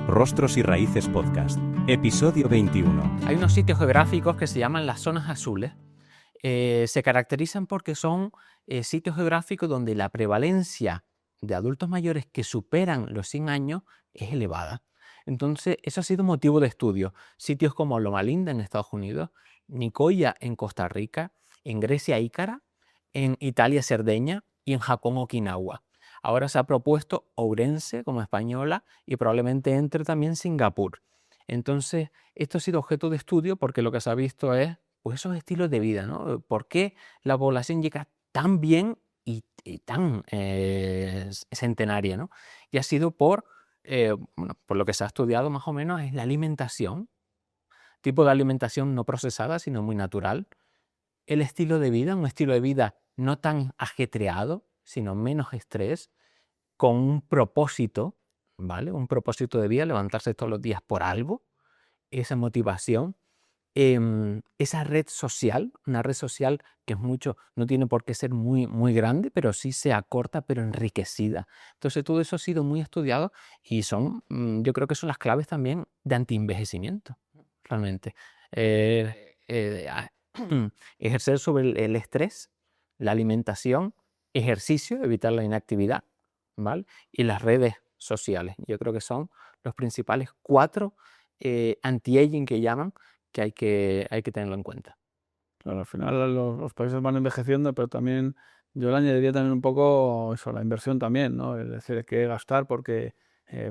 Rostros y Raíces Podcast, episodio 21. Hay unos sitios geográficos que se llaman las zonas azules. Se caracterizan porque son sitios geográficos donde la prevalencia de adultos mayores que superan los 100 años es elevada. Entonces, eso ha sido motivo de estudio. Sitios como Loma Linda en Estados Unidos, Nicoya en Costa Rica, en Grecia Ícara, en Italia Cerdeña y en Japón Okinawa. Ahora se ha propuesto Ourense como española y probablemente entre también Singapur. Entonces, esto ha sido objeto de estudio porque lo que se ha visto es pues, esos estilos de vida, ¿no? ¿Por qué la población llega tan bien y tan centenaria, ¿no? Y ha sido por lo que se ha estudiado más o menos es la alimentación, tipo de alimentación no procesada, sino muy natural. El estilo de vida, un estilo de vida no tan ajetreado, sino menos estrés, con un propósito, ¿vale? Un propósito de vida, levantarse todos los días por algo, esa motivación, esa red social, una red social que es mucho, no tiene por qué ser muy, muy grande, pero sí sea corta, pero enriquecida. Entonces todo eso ha sido muy estudiado y yo creo que son las claves también de antienvejecimiento, realmente. Ejercer sobre el estrés, la alimentación, ejercicio, evitar la inactividad, ¿vale? Y las redes sociales. Yo creo que son los principales 4 anti-aging que llaman, que hay que tenerlo en cuenta. Claro, al final los países van envejeciendo, pero también yo le añadiría también un poco eso, la inversión también, ¿no? Es decir, hay que gastar porque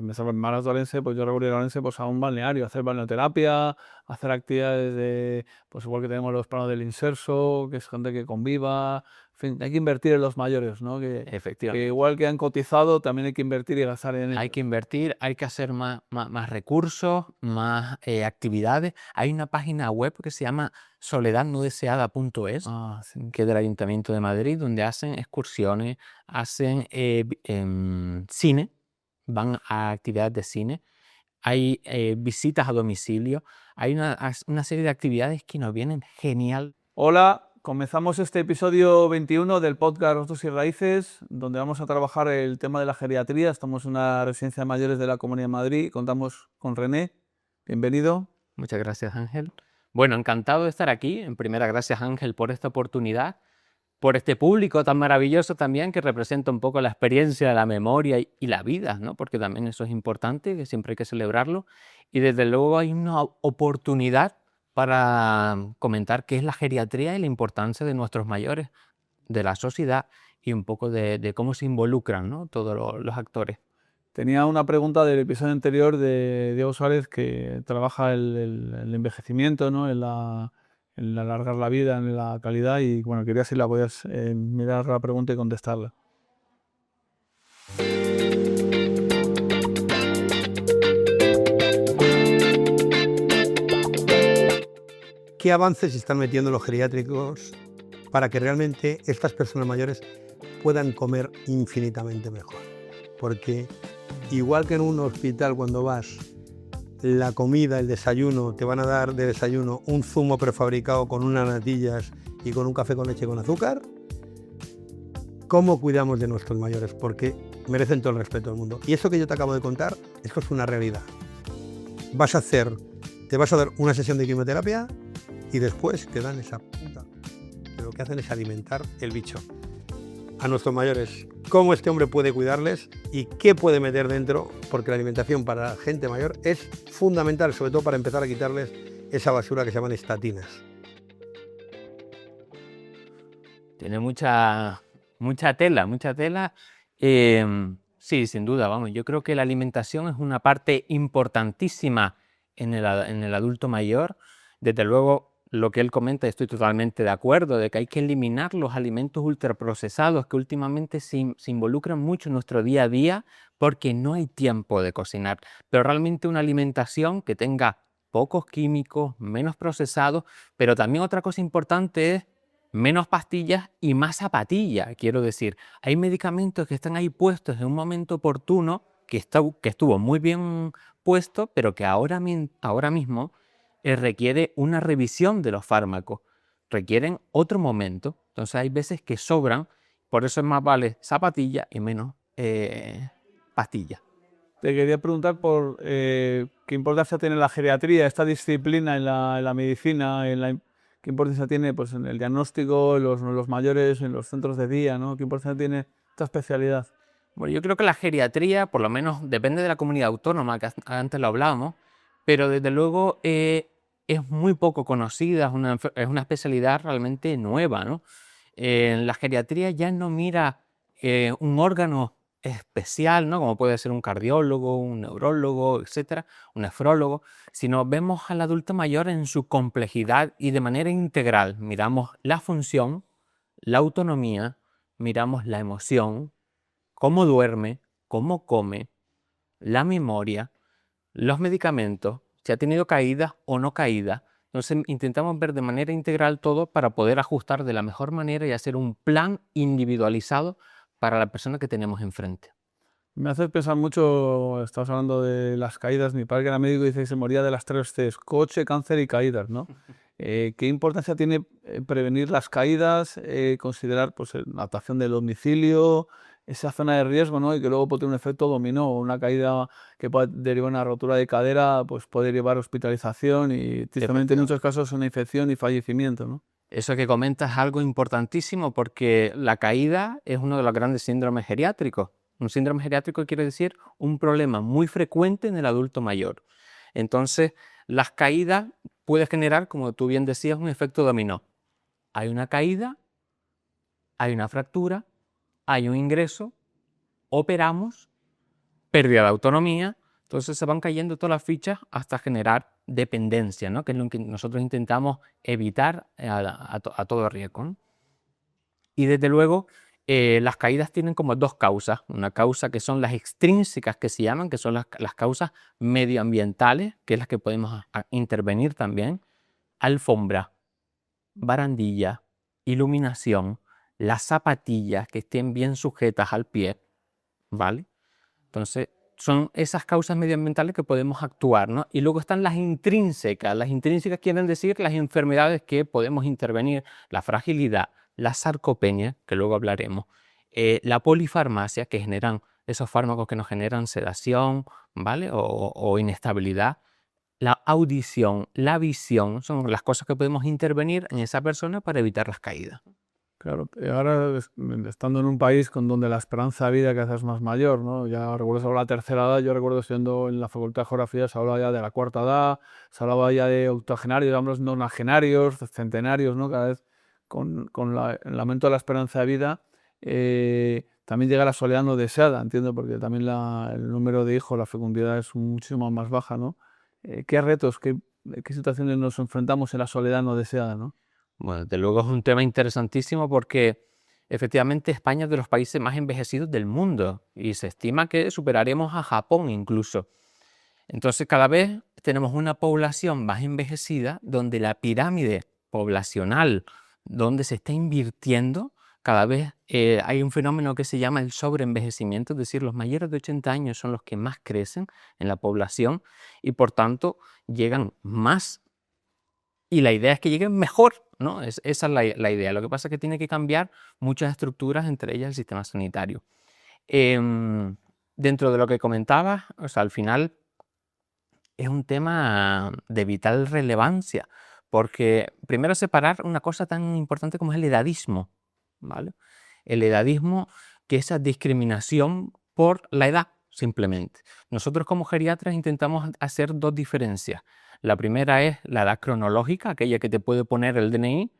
me salvo en Maras de Orense, pues yo recurrí a Orense pues, a un balneario, hacer balneoterapia, hacer actividades de, pues igual que tenemos los planos del inserso, que es gente que conviva, en fin, hay que invertir en los mayores, ¿no? Que Efectivamente. igual que han cotizado, también hay que invertir y gastar en ellos. Hay que invertir, hay que hacer más recursos, más actividades. Hay una página web que se llama soledadnodeseada.es, Sí. que es del Ayuntamiento de Madrid, donde hacen excursiones, hacen cine, van a actividades de cine, hay visitas a domicilio, hay una serie de actividades que nos vienen genial. Hola, comenzamos este episodio 21 del podcast Rostros y Raíces, donde vamos a trabajar el tema de la geriatría. Estamos en una residencia de mayores de la Comunidad de Madrid. Contamos con René. Bienvenido. Muchas gracias, Ángel. Bueno, encantado de estar aquí. En primera, gracias, Ángel, por esta oportunidad, por este público tan maravilloso también que representa un poco la experiencia, la memoria y la vida, ¿no? Porque también eso es importante, que siempre hay que celebrarlo. Y desde luego hay una oportunidad para comentar qué es la geriatría y la importancia de nuestros mayores, de la sociedad y un poco de cómo se involucran, ¿no? Todos los actores. Tenía una pregunta del episodio anterior de Diego Suárez, que trabaja el envejecimiento, ¿no? El alargar la vida, en la calidad, y bueno, quería si la podías mirar la pregunta y contestarla. ¿Qué avances se están metiendo los geriátricos para que realmente estas personas mayores puedan comer infinitamente mejor? Porque igual que en un hospital cuando vas, la comida, el desayuno, te van a dar de desayuno un zumo prefabricado con unas natillas y con un café con leche con azúcar, ¿cómo cuidamos de nuestros mayores? Porque merecen todo el respeto del mundo. Y eso que yo te acabo de contar, esto es una realidad. Te vas a dar una sesión de quimioterapia y después te dan esa punta, que lo que hacen es alimentar el bicho. A nuestros mayores, cómo este hombre puede cuidarles y qué puede meter dentro, porque la alimentación para la gente mayor es fundamental, sobre todo para empezar a quitarles esa basura que se llaman estatinas. Tiene mucha tela. Sí, sin duda, vamos. Yo creo que la alimentación es una parte importantísima en el adulto mayor. Desde luego, lo que él comenta, estoy totalmente de acuerdo, de que hay que eliminar los alimentos ultraprocesados que últimamente se involucran mucho en nuestro día a día porque no hay tiempo de cocinar. Pero realmente una alimentación que tenga pocos químicos, menos procesados, pero también otra cosa importante es menos pastillas y más zapatillas. Quiero decir, hay medicamentos que están ahí puestos en un momento oportuno, que estuvo muy bien puesto, pero que ahora mismo requiere una revisión de los fármacos, requieren otro momento. Entonces hay veces que sobran, por eso es más vale zapatilla y menos pastilla. te quería preguntar por qué importancia tiene la geriatría, esta disciplina en la medicina, qué importancia tiene pues, en el diagnóstico, en los mayores, en los centros de día, ¿no? ¿Qué importancia tiene esta especialidad? Bueno, yo creo que la geriatría, por lo menos depende de la comunidad autónoma, que antes lo hablábamos, pero desde luego es muy poco conocida, es una especialidad realmente nueva, ¿no? La geriatría ya no mira un órgano especial, ¿no? Como puede ser un cardiólogo, un neurólogo, etcétera, un nefrólogo, sino vemos al adulto mayor en su complejidad y de manera integral. Miramos la función, la autonomía, miramos la emoción, cómo duerme, cómo come, la memoria, los medicamentos, si ha tenido caídas o no caídas. Entonces intentamos ver de manera integral todo para poder ajustar de la mejor manera y hacer un plan individualizado para la persona que tenemos enfrente. Me hace pensar mucho, estamos hablando de las caídas, mi padre que era médico dice que se moría de las 3 Cs, coche, cáncer y caídas, ¿no? ¿Qué importancia tiene prevenir las caídas, considerar pues, la adaptación del domicilio, esa zona de riesgo, ¿no? Y que luego puede tener un efecto dominó, una caída que puede derivar en una rotura de cadera, pues puede llevar a hospitalización y tristemente en muchos casos una infección y fallecimiento, ¿no? Eso que comentas es algo importantísimo porque la caída es uno de los grandes síndromes geriátricos. Un síndrome geriátrico quiere decir un problema muy frecuente en el adulto mayor. Entonces, las caídas pueden generar, como tú bien decías, un efecto dominó. Hay una caída, hay una fractura, hay un ingreso, operamos, pérdida de autonomía, entonces se van cayendo todas las fichas hasta generar dependencia, ¿no? Que es lo que nosotros intentamos evitar a todo riesgo, ¿no? Y desde luego las caídas tienen como dos causas. Una causa que son las extrínsecas que se llaman, que son las causas medioambientales, que es las que podemos intervenir también. Alfombra, barandilla, iluminación, las zapatillas que estén bien sujetas al pie, ¿vale? Entonces, son esas causas medioambientales que podemos actuar, ¿no? Y luego están las intrínsecas. Las intrínsecas quieren decir las enfermedades que podemos intervenir, la fragilidad, la sarcopenia, que luego hablaremos, la polifarmacia, que generan esos fármacos que nos generan sedación, ¿vale? O inestabilidad. La audición, la visión, son las cosas que podemos intervenir en esa persona para evitar las caídas. Claro, ahora estando en un país donde la esperanza de vida cada vez es más mayor, ¿no? Ya recuerdo sobre la tercera edad, yo recuerdo siendo en la Facultad de Geografía se hablaba ya de la cuarta edad, se hablaba ya de octogenarios, hablamos de nonagenarios, centenarios, ¿no? Cada vez con el aumento de la esperanza de vida también llega la soledad no deseada, entiendo, porque también el número de hijos, la fecundidad es muchísimo más baja, ¿no? ¿Qué retos, qué situaciones nos enfrentamos en la soledad no deseada, ¿no? Bueno, desde luego es un tema interesantísimo porque efectivamente España es de los países más envejecidos del mundo y se estima que superaremos a Japón incluso. Entonces cada vez tenemos una población más envejecida donde la pirámide poblacional, donde se está invirtiendo, cada vez hay un fenómeno que se llama el sobreenvejecimiento, es decir, los mayores de 80 años son los que más crecen en la población y por tanto llegan más. Y la idea es que lleguen mejor, ¿no? Esa es la idea. Lo que pasa es que tiene que cambiar muchas estructuras, entre ellas el sistema sanitario. Dentro de lo que comentabas, o sea, al final es un tema de vital relevancia, porque primero separar una cosa tan importante como es el edadismo, ¿vale? El edadismo, que es esa discriminación por la edad, simplemente. Nosotros como geriatras intentamos hacer dos diferencias. La primera es la edad cronológica, aquella que te puede poner el DNI,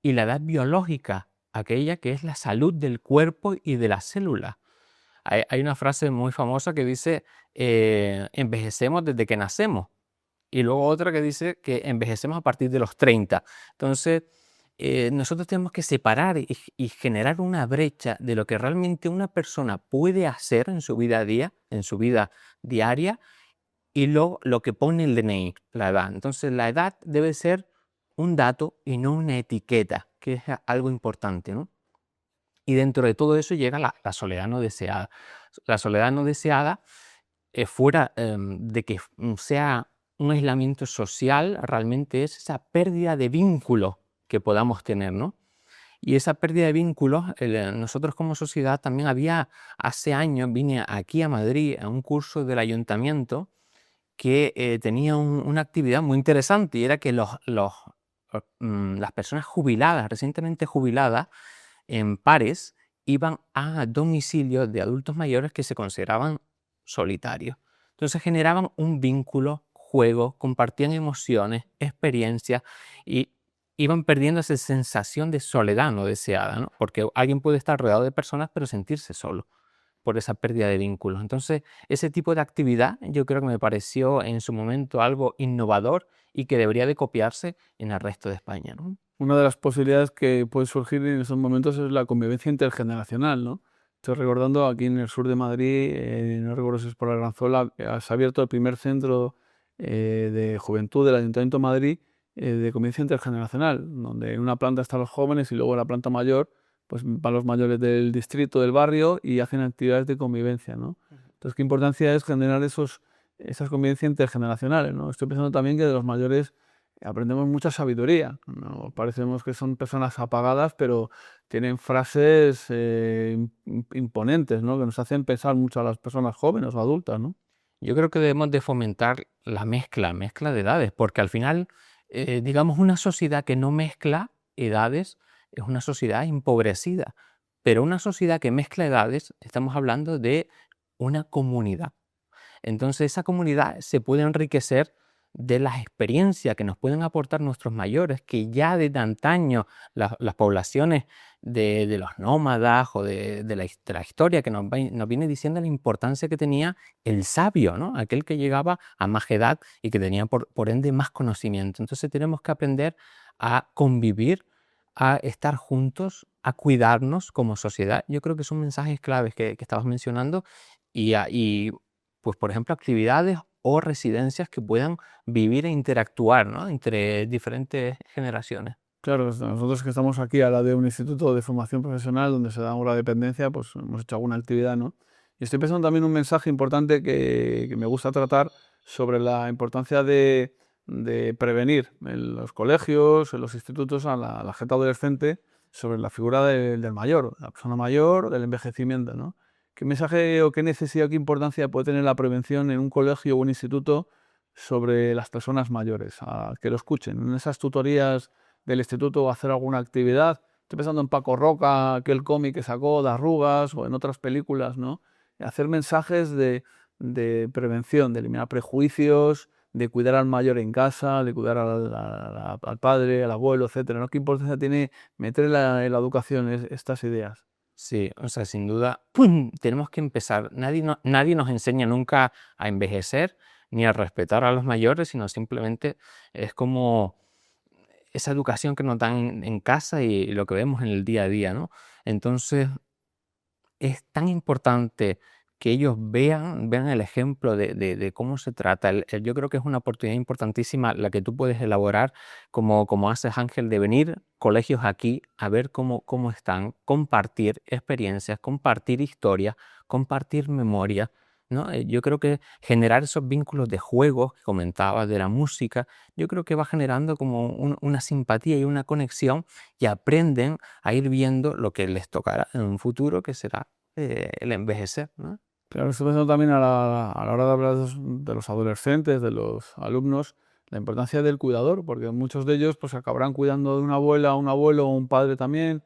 y la edad biológica, aquella que es la salud del cuerpo y de las células. Hay una frase muy famosa que dice, envejecemos desde que nacemos, y luego otra que dice que envejecemos a partir de los 30. Entonces, nosotros tenemos que separar y generar una brecha de lo que realmente una persona puede hacer en su vida diaria, y lo que pone el DNI, la edad. Entonces, la edad debe ser un dato y no una etiqueta, que es algo importante, ¿no? Y dentro de todo eso llega la soledad no deseada. La soledad no deseada, fuera de que sea un aislamiento social, realmente es esa pérdida de vínculo que podamos tener, ¿no? Y esa pérdida de vínculos, nosotros como sociedad también hace años vine aquí a Madrid a un curso del ayuntamiento que tenía una actividad muy interesante y era que las personas jubiladas, recientemente jubiladas, en pares, iban a domicilios de adultos mayores que se consideraban solitarios. Entonces generaban un vínculo, juego, compartían emociones, experiencias y iban perdiendo esa sensación de soledad no deseada, ¿no? Porque alguien puede estar rodeado de personas pero sentirse solo por esa pérdida de vínculos. Entonces, ese tipo de actividad yo creo que me pareció en su momento algo innovador y que debería de copiarse en el resto de España, ¿no? Una de las posibilidades que puede surgir en esos momentos es la convivencia intergeneracional, ¿no? Estoy recordando aquí en el sur de Madrid, no recuerdo si es por Arganzuela, se ha abierto el primer centro de juventud del Ayuntamiento de Madrid de convivencia intergeneracional, donde en una planta están los jóvenes y luego en la planta mayor pues van los mayores del distrito, del barrio y hacen actividades de convivencia, ¿no? Entonces, qué importancia es generar esas convivencias intergeneracionales, ¿no? Estoy pensando también que de los mayores aprendemos mucha sabiduría, ¿no? Parecemos que son personas apagadas, pero tienen frases imponentes, ¿no? Que nos hacen pensar mucho a las personas jóvenes o adultas, ¿no? Yo creo que debemos de fomentar la mezcla de edades, porque al final, digamos, una sociedad que no mezcla edades es una sociedad empobrecida, pero una sociedad que mezcla edades, estamos hablando de una comunidad. Entonces esa comunidad se puede enriquecer de las experiencias que nos pueden aportar nuestros mayores, que ya desde antaño las poblaciones de los nómadas o de la historia que nos viene diciendo la importancia que tenía el sabio, ¿no? Aquel que llegaba a más edad y que tenía por ende más conocimiento. Entonces tenemos que aprender a convivir, a estar juntos, a cuidarnos como sociedad. Yo creo que son mensajes claves que estabas mencionando y pues, por ejemplo, actividades o residencias que puedan vivir e interactuar, ¿no? Entre diferentes generaciones. Claro, nosotros que estamos aquí al lado de un instituto de formación profesional donde se da una dependencia, pues hemos hecho alguna actividad, ¿no? Y estoy pensando también un mensaje importante que me gusta tratar sobre la importancia de prevenir en los colegios, en los institutos, a la gente adolescente sobre la figura del mayor, la persona mayor, del envejecimiento, ¿no? ¿Qué mensaje o qué necesidad o qué importancia puede tener la prevención en un colegio o un instituto sobre las personas mayores? A que lo escuchen en esas tutorías del instituto o hacer alguna actividad. Estoy pensando en Paco Roca, aquel cómic que sacó de Arrugas, o en otras películas, ¿no? Hacer mensajes de prevención, de eliminar prejuicios, de cuidar al mayor en casa, de cuidar al padre, al abuelo, etcétera, ¿no? ¿Qué importancia tiene meter en la educación estas ideas? Sí, o sea, sin duda, ¡pum! Tenemos que empezar. Nadie nos enseña nunca a envejecer ni a respetar a los mayores, sino simplemente es como esa educación que nos dan en casa y lo que vemos en el día a día, ¿no? Entonces, es tan importante que ellos vean el ejemplo de cómo se trata. Yo creo que es una oportunidad importantísima la que tú puedes elaborar como haces, Ángel, de venir colegios aquí a ver cómo están, compartir experiencias, compartir historias, compartir memoria, ¿no? Yo creo que generar esos vínculos de juegos que comentabas, de la música, yo creo que va generando como una simpatía y una conexión y aprenden a ir viendo lo que les tocará en un futuro, que será el envejecer, ¿no? Claro, estoy pensando también a la hora de hablar de los adolescentes, de los alumnos, la importancia del cuidador, porque muchos de ellos pues acabarán cuidando de una abuela, un abuelo o un padre también,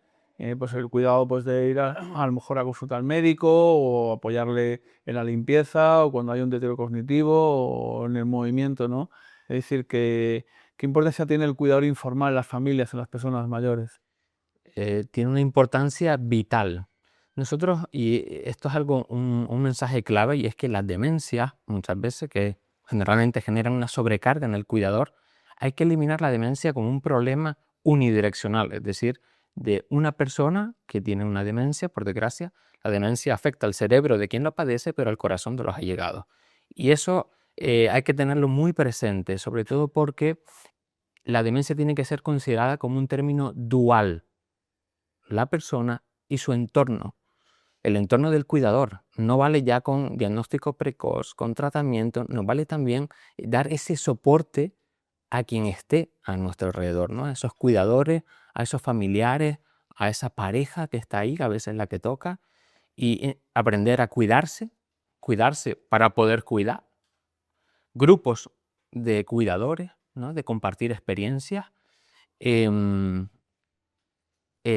pues el cuidado pues de ir a lo mejor a consultar al médico o apoyarle en la limpieza o cuando hay un deterioro cognitivo o en el movimiento, ¿no? Es decir, ¿qué importancia tiene el cuidador informal en las familias, en las personas mayores? Tiene una importancia vital. Nosotros, y esto es un mensaje clave, y es que las demencias, muchas veces, que generalmente generan una sobrecarga en el cuidador, hay que eliminar la demencia como un problema unidireccional, es decir, de una persona que tiene una demencia, por desgracia, la demencia afecta al cerebro de quien lo padece, pero al corazón de los allegados. Y eso hay que tenerlo muy presente, sobre todo porque la demencia tiene que ser considerada como un término dual, la persona y su entorno. El entorno del cuidador no vale ya con diagnóstico precoz, con tratamiento, nos vale también dar ese soporte a quien esté a nuestro alrededor, ¿no? A esos cuidadores, a esos familiares, a esa pareja que está ahí, a veces la que toca, y aprender a cuidarse para poder cuidar. Grupos de cuidadores, ¿no? De compartir experiencias. em,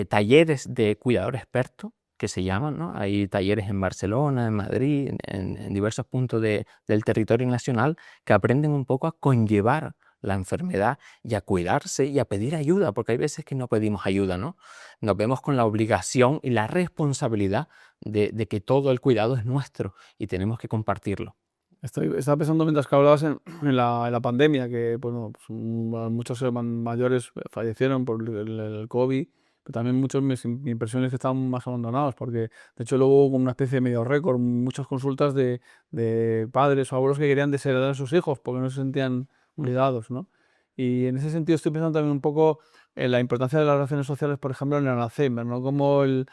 Talleres de cuidador experto, que se llaman, ¿no? Hay talleres en Barcelona, en Madrid, en diversos puntos del territorio nacional que aprenden un poco a conllevar la enfermedad y a cuidarse y a pedir ayuda, porque hay veces que no pedimos ayuda, ¿no? Nos vemos con la obligación y la responsabilidad de que todo el cuidado es nuestro y tenemos que compartirlo. Estaba pensando mientras que hablabas en la pandemia, que bueno, pues, muchos mayores fallecieron por el COVID, pero también muchos, mi impresión es que estaban más abandonados, porque de hecho luego hubo como una especie de medio récord, muchas consultas de padres o abuelos que querían desheredar a sus hijos porque no se sentían cuidados, ¿no? Y en ese sentido estoy pensando también un poco en la importancia de las relaciones sociales, por ejemplo, en el Alzheimer, ¿no? Como el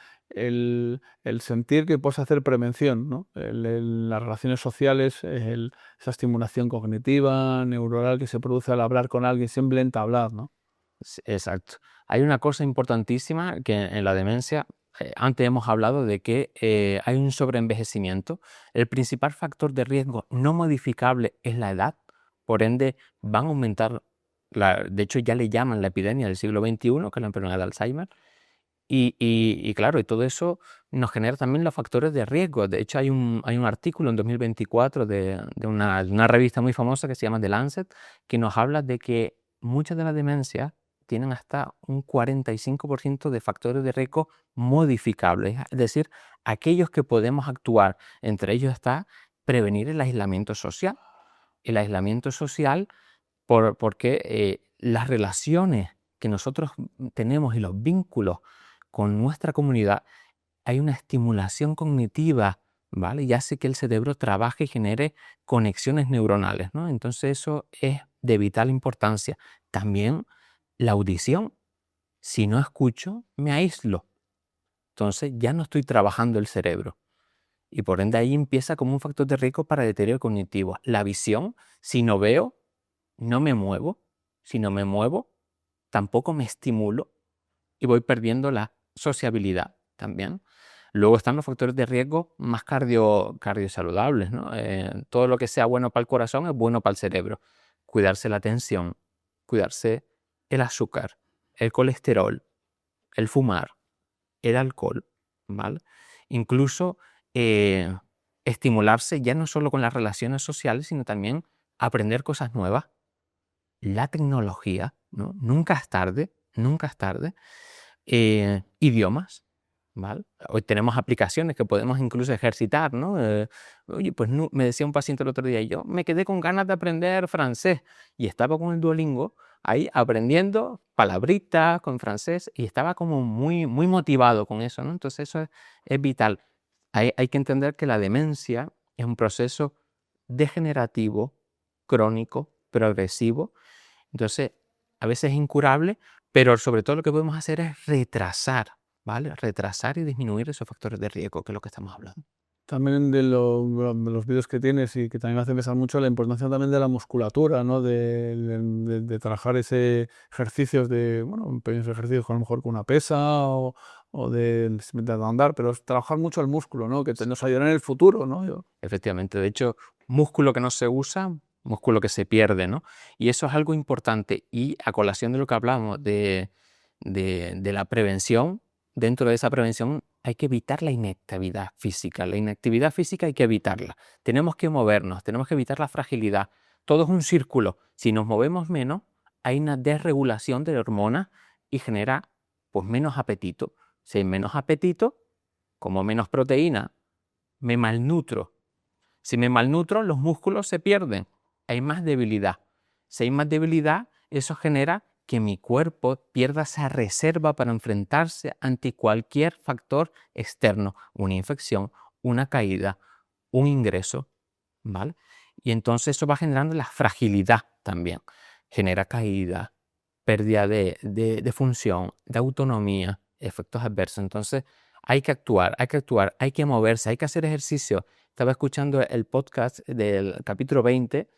sentir que puedes hacer prevención, ¿no? Las relaciones sociales, esa estimulación cognitiva, neuronal que se produce al hablar con alguien, simplemente hablar, ¿no? Exacto. Hay una cosa importantísima que en la demencia, antes hemos hablado de que hay un sobreenvejecimiento. El principal factor de riesgo no modificable es la edad, por ende van a aumentar, de hecho ya le llaman la epidemia del siglo XXI, que es la enfermedad de Alzheimer, y claro, y todo eso nos genera también los factores de riesgo. De hecho hay un artículo en 2024 de una revista muy famosa que se llama The Lancet, que nos habla de que muchas de las demencias tienen hasta un 45% de factores de riesgo modificables, es decir, aquellos que podemos actuar. Entre ellos está prevenir el aislamiento social. El aislamiento social porque las relaciones que nosotros tenemos y los vínculos con nuestra comunidad, hay una estimulación cognitiva, ¿vale? Y hace que el cerebro trabaje y genere conexiones neuronales, ¿no? Entonces eso es de vital importancia. También la audición. Si no escucho, me aíslo. Entonces ya no estoy trabajando el cerebro. Y por ende ahí empieza como un factor de riesgo para deterioro cognitivo. La visión, si no veo, no me muevo. Si no me muevo, tampoco me estimulo y voy perdiendo la sociabilidad también. Luego están los factores de riesgo más cardiosaludables, ¿no? Todo lo que sea bueno para el corazón es bueno para el cerebro. Cuidarse la tensión, cuidarse el azúcar, el colesterol, el fumar, el alcohol, ¿vale? Incluso estimularse ya no solo con las relaciones sociales, sino también aprender cosas nuevas. La tecnología, ¿no? Nunca es tarde, nunca es tarde. Idiomas, ¿vale? Hoy tenemos aplicaciones que podemos incluso ejercitar, ¿no? Oye, pues me decía un paciente el otro día, yo me quedé con ganas de aprender francés y estaba con el Duolingo ahí aprendiendo palabritas con francés y estaba como muy, muy motivado con eso, ¿no? Entonces eso es vital. Hay que entender que la demencia es un proceso degenerativo, crónico, progresivo. Entonces, a veces es incurable, pero sobre todo lo que podemos hacer es retrasar, ¿vale? Retrasar y disminuir esos factores de riesgo, que es lo que estamos hablando. También de los vídeos que tienes y que también me hace pensar mucho la importancia también de la musculatura, ¿no? De trabajar ese ejercicios bueno, pequeños ejercicios a lo mejor con una pesa o de andar, pero es trabajar mucho el músculo, ¿no? Que nos ayudará en el futuro, ¿no? Efectivamente, de hecho, músculo que no se usa, músculo que se pierde, ¿no? Y eso es algo importante. Y a colación de lo que hablamos de la prevención, dentro de esa prevención hay que evitar la inactividad física. La inactividad física hay que evitarla. Tenemos que movernos, tenemos que evitar la fragilidad. Todo es un círculo. Si nos movemos menos, hay una desregulación de hormonas y genera pues, menos apetito. Si hay menos apetito, como menos proteína, me malnutro. Si me malnutro, los músculos se pierden. Hay más debilidad. Si hay más debilidad, eso genera que mi cuerpo pierda esa reserva para enfrentarse ante cualquier factor externo, una infección, una caída, un ingreso, ¿vale? Y entonces eso va generando la fragilidad también. Genera caída, pérdida de función, de autonomía, efectos adversos. Entonces hay que actuar, hay que moverse, hay que hacer ejercicio. Estaba escuchando el podcast del capítulo 20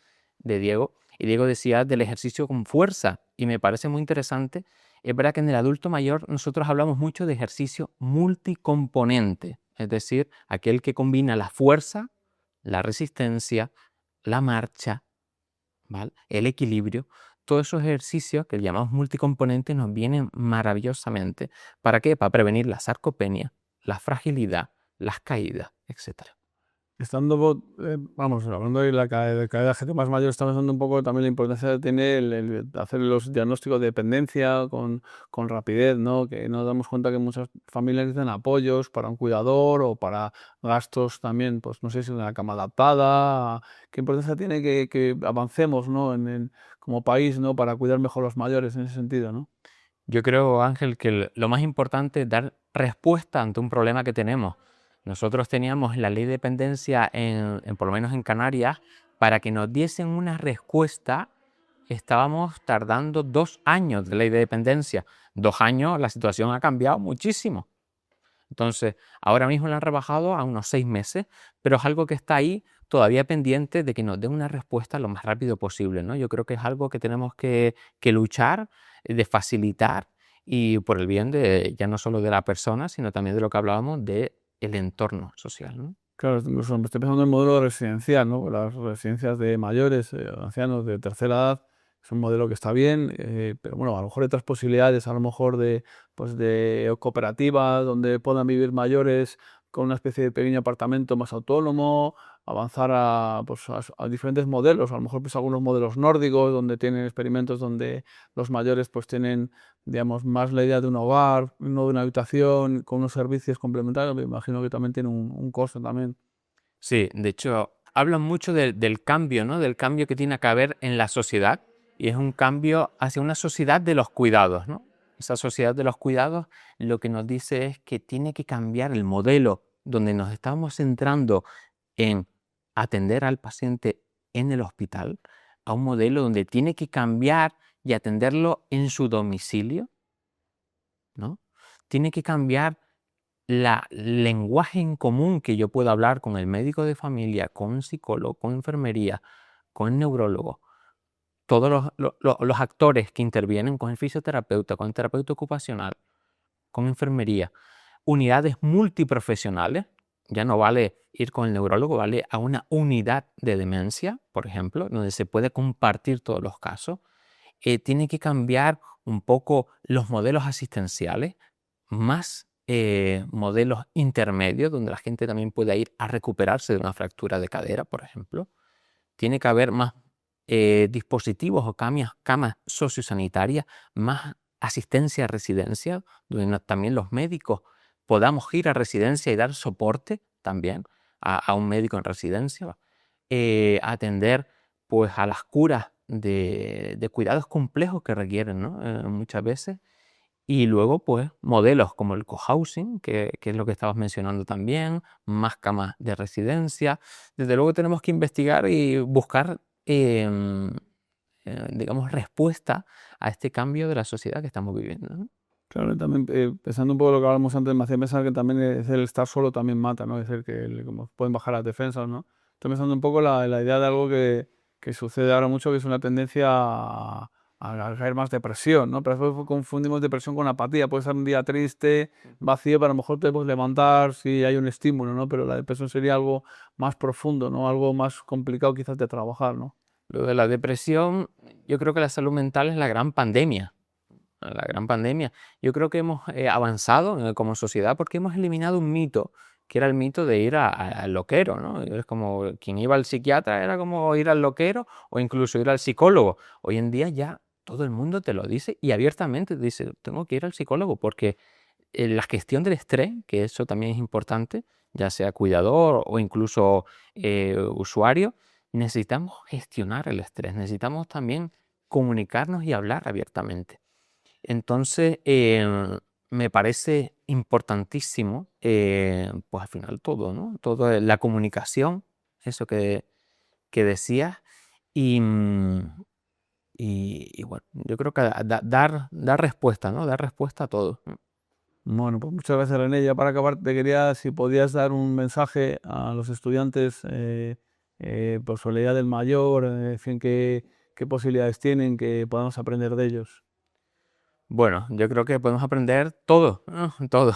de Diego, y Diego decía del ejercicio con fuerza, y me parece muy interesante Es verdad que en el adulto mayor nosotros hablamos mucho de ejercicio multicomponente, es decir, aquel que combina la fuerza, la resistencia, la marcha, ¿vale? El equilibrio. Todos esos ejercicios que llamamos multicomponentes nos vienen maravillosamente. ¿Para qué? Para prevenir la sarcopenia, la fragilidad, las caídas, etc. Vamos, hablando de la caída de gente más mayor, estamos hablando un poco también la importancia que tiene el hacer los diagnósticos de dependencia con rapidez, ¿no? Que nos damos cuenta que muchas familias necesitan apoyos para un cuidador o para gastos también, pues no sé si una cama adaptada. ¿Qué importancia tiene que avancemos, ¿no? Como país, ¿no? Para cuidar mejor a los mayores en ese sentido, ¿no? Yo creo, Ángel, que lo más importante es dar respuesta ante un problema que tenemos. Nosotros teníamos la ley de dependencia, por lo menos en Canarias, para que nos diesen una respuesta. Estábamos tardando 2 años de ley de dependencia. 2 años, la situación ha cambiado muchísimo. Entonces, ahora mismo la han rebajado a unos 6 meses, pero es algo que está ahí todavía pendiente de que nos den una respuesta lo más rápido posible, ¿no? Yo creo que es algo que tenemos que luchar, de facilitar y por el bien de ya no solo de la persona, sino también de lo que hablábamos del entorno social, ¿no? Claro, incluso me estoy pensando en el modelo residencial, ¿no? Las residencias de mayores, ancianos de tercera edad, es un modelo que está bien, pero bueno, a lo mejor hay otras posibilidades, a lo mejor pues de cooperativas donde puedan vivir mayores con una especie de pequeño apartamento más autónomo, avanzar pues a diferentes modelos, a lo mejor pues algunos modelos nórdicos donde tienen experimentos donde los mayores pues tienen, digamos, más la idea de un hogar, no de una habitación, con unos servicios complementarios. Me imagino que también tiene un costo también. Sí, de hecho, hablan mucho del cambio, ¿no? Del cambio que tiene que haber en la sociedad y es un cambio hacia una sociedad de los cuidados, ¿no? Esa sociedad de los cuidados lo que nos dice es que tiene que cambiar el modelo donde nos estamos centrando en atender al paciente en el hospital a un modelo donde tiene que cambiar y atenderlo en su domicilio, ¿no? Tiene que cambiar lenguaje en común que yo puedo hablar con el médico de familia, con un psicólogo, con enfermería, con el neurólogo, todos los actores que intervienen con el fisioterapeuta, con el terapeuta ocupacional, con enfermería, unidades multiprofesionales. Ya no vale ir con el neurólogo, vale a una unidad de demencia, por ejemplo, donde se puede compartir todos los casos. Tiene que cambiar un poco los modelos asistenciales, más modelos intermedios, donde la gente también pueda ir a recuperarse de una fractura de cadera, por ejemplo. Tiene que haber más dispositivos o camas sociosanitarias, más asistencia a residencia, donde también los médicos podamos ir a residencia y dar soporte también a un médico en residencia, atender pues a las curas de cuidados complejos que requieren, ¿no? Muchas veces. Y luego, pues, modelos como el cohousing, que es lo que estabas mencionando también, más camas de residencia. Desde luego tenemos que investigar y buscar, digamos, respuesta a este cambio de la sociedad que estamos viviendo, ¿no? Claro, y también pensando un poco lo que hablábamos antes, me hacía pensar que también es el estar solo también mata, ¿no? Es decir, que como pueden bajar las defensas, ¿no? Estoy pensando un poco la idea de algo que sucede ahora mucho, que es una tendencia a caer más depresión, ¿no? Pero a veces confundimos depresión con apatía. Puede ser un día triste, vacío, pero a lo mejor te puedes levantar si hay un estímulo, ¿no? Pero la depresión sería algo más profundo, ¿no? Algo más complicado quizás de trabajar, ¿no? Lo de la depresión, yo creo que la salud mental es la gran pandemia. La gran pandemia. Yo creo que hemos avanzado como sociedad porque hemos eliminado un mito, que era el mito de ir al loquero, ¿no? Es como quien iba al psiquiatra era como ir al loquero o incluso ir al psicólogo. Hoy en día ya todo el mundo te lo dice y abiertamente te dice, tengo que ir al psicólogo porque la gestión del estrés, que eso también es importante, ya sea cuidador o incluso usuario, necesitamos gestionar el estrés, necesitamos también comunicarnos y hablar abiertamente. Entonces, me parece importantísimo, pues al final todo, ¿no? Todo la comunicación, eso que decías, y, y bueno, yo creo que dar respuesta, ¿no? Dar respuesta a todo. Bueno, pues muchas gracias, René. Ya para acabar, te quería, si podías dar un mensaje a los estudiantes por su idea del mayor, en fin, qué posibilidades tienen, que podamos aprender de ellos. Bueno, yo creo que podemos aprender todo, ¿no? Todo.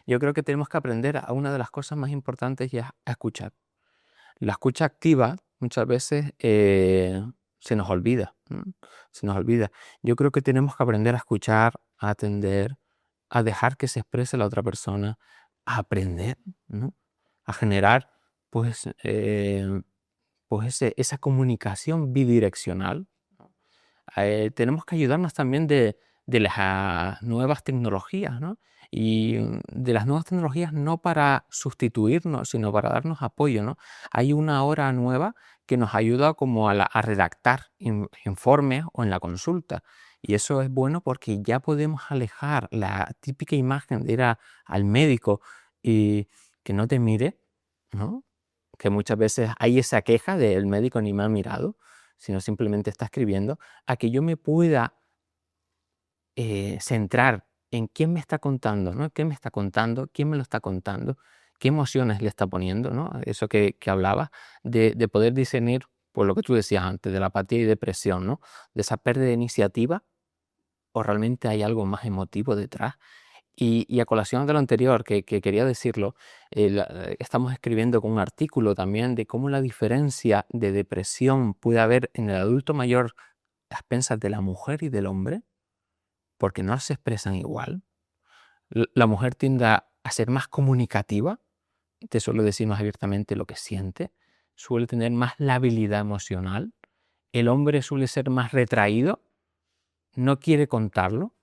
Yo creo que tenemos que aprender a una de las cosas más importantes y es a escuchar. La escucha activa muchas veces se nos olvida, ¿no? Se nos olvida. Yo creo que tenemos que aprender a escuchar, a atender, a dejar que se exprese la otra persona, a aprender, ¿no? A generar pues, esa comunicación bidireccional. Tenemos que ayudarnos también de las nuevas tecnologías, ¿no? Y de las nuevas tecnologías no para sustituirnos, sino para darnos apoyo, ¿no? Hay una hora nueva que nos ayuda como a redactar informes o en la consulta. Y eso es bueno porque ya podemos alejar la típica imagen de ir al médico y que no te mire, ¿no? Que muchas veces hay esa queja del médico ni me ha mirado, sino simplemente está escribiendo, a que yo me pueda centrar en quién me está contando, ¿no? ¿Qué me está contando? ¿Quién me lo está contando? ¿Qué emociones le está poniendo? ¿No? Eso que hablaba, de poder discernir, por lo que tú decías antes, de la apatía y depresión, ¿no? De esa pérdida de iniciativa, o realmente hay algo más emotivo detrás. Y a colación de lo anterior, que quería decirlo, estamos escribiendo con un artículo también de cómo la diferencia de depresión puede haber en el adulto mayor a expensas de la mujer y del hombre, porque no se expresan igual. La mujer tiende a ser más comunicativa, te suele decir más abiertamente lo que siente, suele tener más labilidad emocional. El hombre suele ser más retraído, no quiere contarlo,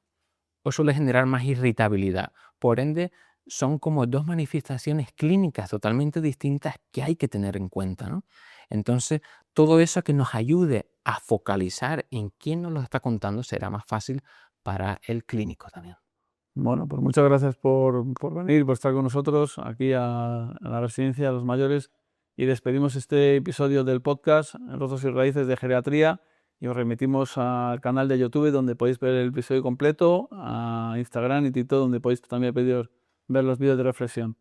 o suele generar más irritabilidad. Por ende, son como dos manifestaciones clínicas totalmente distintas que hay que tener en cuenta, ¿no? Entonces, todo eso que nos ayude a focalizar en quién nos lo está contando será más fácil para el clínico también. Bueno, pues muchas gracias por venir, por estar con nosotros aquí a la residencia de los mayores, y despedimos este episodio del podcast Rostros y Raíces de Geriatría y os remitimos al canal de YouTube donde podéis ver el episodio completo, a Instagram y TikTok donde podéis también ver los vídeos de reflexión.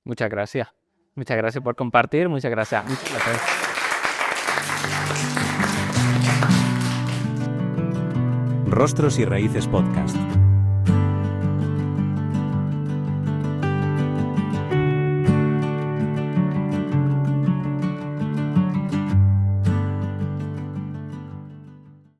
Muchas gracias. Muchas gracias por compartir. Muchas gracias. Rostros y Raíces Podcast.